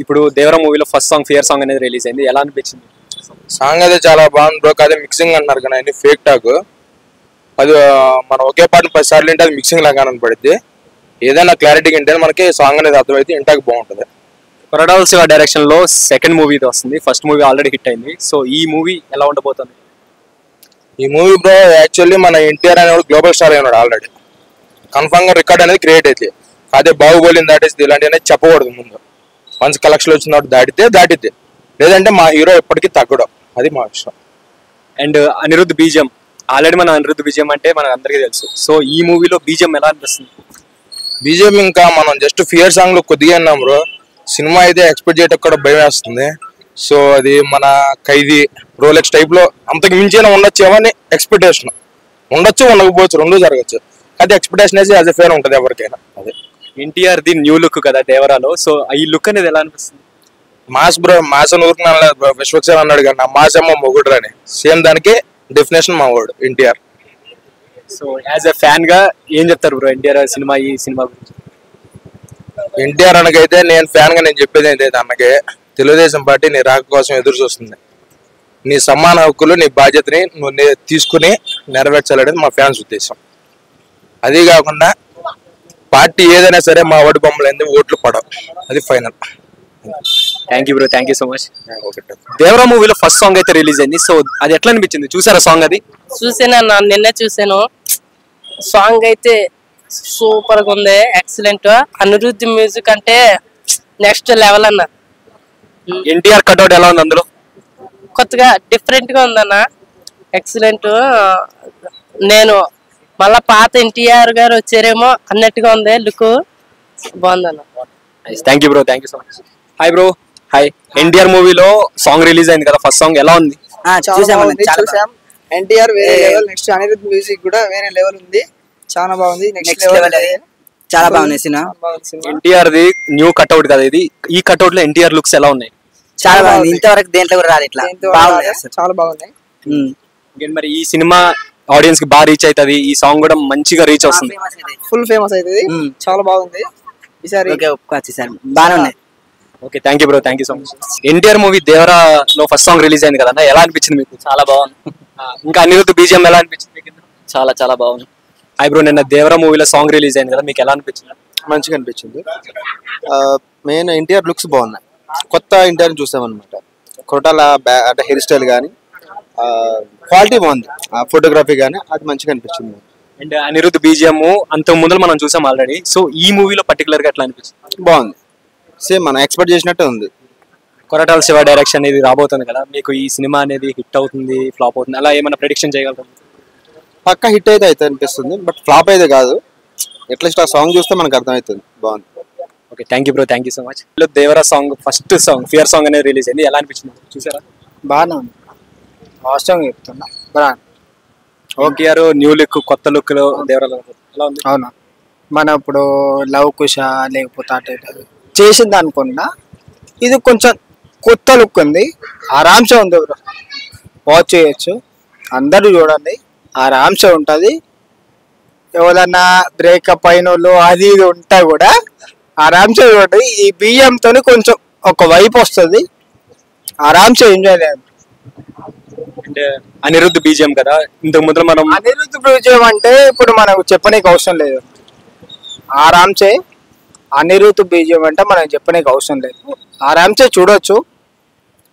ఇప్పుడు దేవరా మూవీలో first song fear song అనేది రిలీజ్ అయింది, ఎలా అనిపించింది? సాంగ్ అయితే చాలా బాగుంది బ్రో. అదే మిక్సింగ్ అన్నారు కానీ అన్ని ఫేక్ టాక్. అది మనం ఒకే పాటను 10 సార్లు వింటే అది మిక్సింగ్ లాగా కనపడుద్ది. ఏదైనా క్లారిటీగా వింటే మనకి సాంగ్ అనేది అర్థమైతే ఇంటాక బాగుంటుంది. కొరటాల శివ డైరెక్షన్ లో సెకండ్ మూవీ వస్తుంది, ఫస్ట్ మూవీ ఆల్రెడీ హిట్ అయింది. సో ఈ మూవీ ఎలా ఉండబోతుంది? ఈ మూవీ బ్రో యాక్చువల్లీ మన ఎన్టీఆర్ అనేవాడు గ్లోబల్ స్టార్ అయినాడు ఆల్రెడీ. కన్ఫర్మ్ గా రికార్డ్ అనేది క్రియేట్ అయితే అదే బాహుబలిని దాటేసి ఇలాంటి అనేది చెప్పకూడదు. ముందు మంచి కలెక్షన్ వచ్చినప్పుడు దాటితే లేదంటే మా హీరో ఎప్పటికీ తగ్గడం, అది మా విషయం. అండ్ అనిరుద్ధ్ బీజం, ఆల్రెడీ మన అనిరుద్ధ్ బీజం అంటే మనకు అందరికీ తెలుసు. సో ఈ మూవీలో బీజం ఎలా అనిపిస్తుంది? బీజేపీ ఇంకా మనం జస్ట్ ఫియర్ సాంగ్ లో కొద్దిగా విన్నాం బ్రో. సినిమా అయితే ఎక్స్పెక్ట్ చేయటం కూడా భయం వేస్తుంది. సో అది మన ఖైదీ రోలెక్స్ టైప్ లో అంతకు మించైనా ఉండొచ్చు అని ఎక్స్పెక్టేషన్. ఉండొచ్చు, ఉండకపోవచ్చు, రెండు జరగచ్చు. అది ఎక్స్పెక్టేషన్ వేసి యాజ్ ఎ ఫేర్ ఉంటుంది ఎవరికైనా. అదే ఎన్టీఆర్ ది న్యూ లుక్ కదా దేవరాలో, సో ఈ లుక్ అనేది ఎలా అనిపిస్తుంది? మాస్ బ్రో, మాస్ అని ఊరుకున్నాను బ్రో. విశ్వక్సేన్ అన్నాడు కానీ నా మాస్ అమ్మ మొగుడు అని సేమ్ దానికి డెఫినేషన్ మా వాడు NTR. So as a fan గా ఏం చెప్తారు బ్రో ఎన్టీఆర్ సినిమా, ఈ సినిమా గురించి? ఎన్టీఆర్ అనకైతే నేను ఫ్యాన్ గా నేను చెప్పేది ఏంటంటే అన్నకే తెలుగుదేశం పార్టీ నీ రాక కోసం ఎదురు చూస్తుంది. నీ సమాన హక్కులు, నీ బాధ్యతని నువ్వు తీసుకుని నెరవేర్చాలనేది మా ఫ్యాన్స్ ఉద్దేశం. అది కాకుండా పార్టీ ఏదైనా సరే మా ఓటు బొమ్మలైంది ఓట్లు పడవు, అది final. Thank you bro, thank you so much. Devara మూవీలో ఫస్ట్ సాంగ్ అయితే రిలీజ్ అయింది, సో అది ఎట్లా అనిపించింది? చూసారా సాంగ్? అది చూసాను, నిన్నే చూసాను. సాంగ్ అయితే సూపర్ గా ఉంది, ఎక్సలెంట్. అనిరుద్ధ్ మ్యూజిక్ అంటే నెక్స్ట్ లెవెల్ అన్న. ఎన్టీఆర్ కట్అవుట్ ఎలా ఉంది అందులో? కొత్తగా డిఫరెంట్ గా ఉందన్న, ఎక్సలెంట్. నేను మళ్ళా పాత ఎన్టీఆర్ గారు వచ్చారేమో అన్నట్టుగా ఉంది, లుక్ బాగుందన్న. Thank you bro, thank you so much. Hi bro. Hi. NTR మూవీలో సాంగ్ రిలీజ్ అయింది కదా, ఫస్ట్ సాంగ్ ఎలా ఉంది? చూసాం. ఎన్టీఆర్ వేరే లెవెల్, నెక్స్ట్ అనిరుద్ధ్ మ్యూజిక్ కూడా వేరే లెవెల్ ఉంది, చాలా బాగుంది. నెక్స్ట్ లెవెల్ చాలా బాగుంది cinema. NTR the new cutout కదా ఇది, ఈ కట్అవుట్ లో ఎన్టీఆర్ లుక్స్ ఎలా ఉన్నాయి? చాలా బాగుంది, ఇంతవరకు దేంట్లో కూడా రాదు ఇట్లా, చాలా బాగున్నాయి. మరి ఈ సినిమా ఆడియన్స్ కి బాగా రీచ్ అవుతుంది, ఈ సాంగ్ కూడా మంచిగా రీచ్ అవుతుంది, ఫుల్ ఫేమస్ అవుతుంది, చాలా బాగుంది ఈసారి. బాగానే ఉన్నాయి. Okay, thank you bro, thank you so much. NTR movie Devara లో ఫస్ట్ సాంగ్ రిలీజ్ అయింది కదా, ఎలా అనిపించింది మీకు? చాలా బాగుంది. ఇంకా అనిరుద్ధ్ బీజిఎం ఎలా అనిపించింది మీకు? చాలా చాలా బాగుంది. హాయ్ బ్రో, నిన్న దేవరా మూవీలో సాంగ్ రిలీజ్ అయింది కదా, మీకు ఎలా అనిపించింది? మంచిగా అనిపించింది. మెయిన్ ఎన్టీఆర్ లుక్స్ బాగున్నాయి, కొత్త ఎన్టీఆర్ చూసామన్నమాట. కొరటాల అంటే హెయిర్ స్టైల్ కానీ క్వాలిటీ బాగుంది, ఫోటోగ్రఫీ కానీ అది మంచిగా అనిపించింది. అండ్ అనిరుద్ధ్ బీజిఎం అంతకు ముందు మనం చూసాం ఆల్రెడీ, సో ఈ మూవీలో పర్టికులర్ గా ఎట్లా అనిపించింది? బాగుంది, సేమ్ మనం ఎక్స్పెక్ట్ చేసినట్టే ఉంది. కొరటాల శివ డైరెక్షన్ అనేది రాబోతుంది కదా, మీకు ఈ సినిమా అనేది హిట్ అవుతుంది, ఫ్లాప్ అవుతుంది, అలా ఏమైనా ప్రెడిక్షన్ చేయగలరు? పక్కా హిట్ అయితే అనిపిస్తుంది, బట్ ఫ్లాప్ అయితే కాదు. ఎట్లీస్ట్ ఆ సాంగ్ చూస్తే మనకు అర్థమవుతుంది. బాగుంది. Okay, thank you bro, thank you so much. Devara song first song fear song అనేది రిలీజ్ అయింది, ఎలా అనిపించింది? చూసారా? బాగానే ఉంది, వాస్తవంగా చెప్తున్నా. ఎన్టీఆర్ న్యూ లుక్, కొత్త లుక్ లో దేవరా ఎలా ఉంది? అవునా, మన ఇప్పుడు లవ్ కుష లేకపోతే అటు చేసింది అనుకున్నా, ఇది కొంచెం కొత్త లుక్ ఉంది, ఆరామ్సే ఉంది బ్రో, వాచ్ చేయొచ్చు, అందరూ చూడండి, ఆరామ్సే ఉంటుంది. ఎవరన్నా బ్రేకప్ అయిన వాళ్ళు అది ఇది ఉంటా కూడా ఆరామ్సే చూడండి. ఈ బియ్యంతో కొంచెం ఒక వైపు వస్తుంది, ఆరామ్సే ఎంజాయ్ చేయాలి. అంటే అనిరుద్ధ్ బీజిఎం కదా, ఇంతకు ముందు మనం అనిరుద్ధ్ బీజిఎం అంటే ఇప్పుడు మనకు చెప్పనీకి అవసరం లేదు, ఆరామ్సే అనిరుద్ధ్ బీజిఎం అంటే మనం చెప్పనీకి అవసరం లేదు, ఆరామ్సే చూడొచ్చు,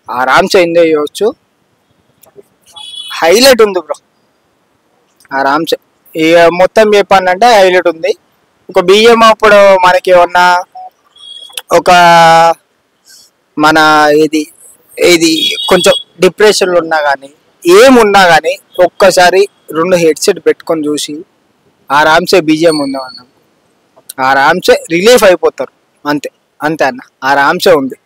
ఆరామ్సే ఎంజాయ్ చేయవచ్చు. హైలైట్ ఉంది బ్రో, ఆరామ్సే. ఇక మొత్తం చెప్పానంటే హైలైట్ ఉంది. ఒక బియ్యం అప్పుడు మనకి ఏమన్నా ఒక మన ఇది కొంచెం డిప్రెషన్లో ఉన్నా కానీ ఏమున్నా కానీ ఒక్కసారి 2 హెడ్సెట్ పెట్టుకొని చూసి ఆరామ్సే బియ్యం ఉందామన్నా ఆరామ్సే రిలీఫ్ అయిపోతారు, అంతే అంతే అన్న, ఆరామ్సే ఉంది.